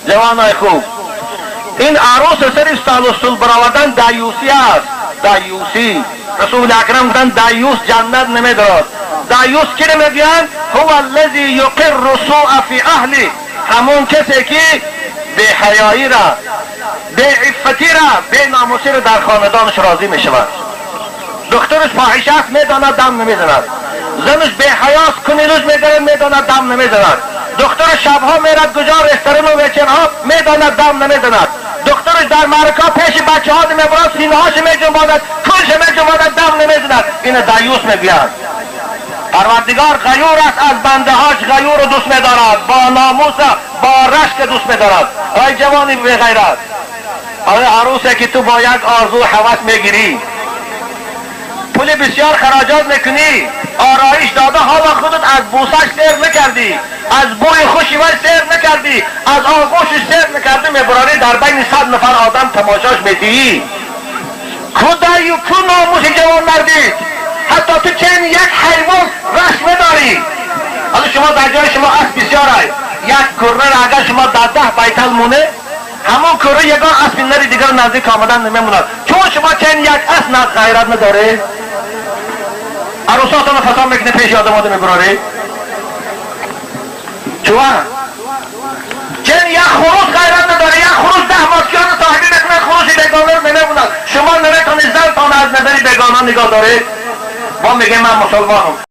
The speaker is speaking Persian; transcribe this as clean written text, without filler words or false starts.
جوانای خوب، این عروس سر استال استول براودن دایوسی است. دایوسی رسول اکرم گفتن دایوس جنت نمیدارد. دایوس کی نمیگن؟ هو الذی یقر سوء فی اهلی، همون کسی که به حیایی را، به عفتی را، به ناموسی را در خاندانش راضی می شود. دخترش فاحشه است میداند دم نمیزند، زنش به حیاست کنیلوش میگره میداند دم نمیزند، دختر شبها میرد کجا رستوران و ویچرها میداند دم نمیزند، دخترش در معرکه پیش بچه ها میبرد سینه هاش میجنباند کلش میجنباند دم نمیزند. این دایوس میگویند. پروردگار غیور است، از بنده هاش غیور رو دوست میدارد، با ناموس با رشک دوست میدارد. ای جوانی بی غیرت، آیا عروسی که تو با یک آرزو هوس میگیری، پول بسیار خراجات میکنی، آرایش داده حالا خودت از بوسش سیر نکردی، از بوی خوشی وش سیر نکردی، از آغوشش سیر نکردی، میبرانی در بین 100 نفر آدم تماشاش میدی. خدایی کو ناموس جوان مردی، حتی تو چنین یک حیوان رشک نداری. حالا شما در جای شما اسب بسیار های، یک کره را اگر شما در 10 بیتل مونه، همون کره یگان اسب نری دیگر نزدیک آمدن نمیموند. چون شما چنین یک اسب غیرت نداره، عروساتون فساد میکنه پیش آدم آدم میبراره. چون چون یک خروس غیرت نداره، یک خروس 10 ماسکیان صاحبی میکنه، خروسی بگانه رو نمیموند. شما نمیتونید زنتان از نظری بگانه نگاه داره. ما میگه من مسلمانم.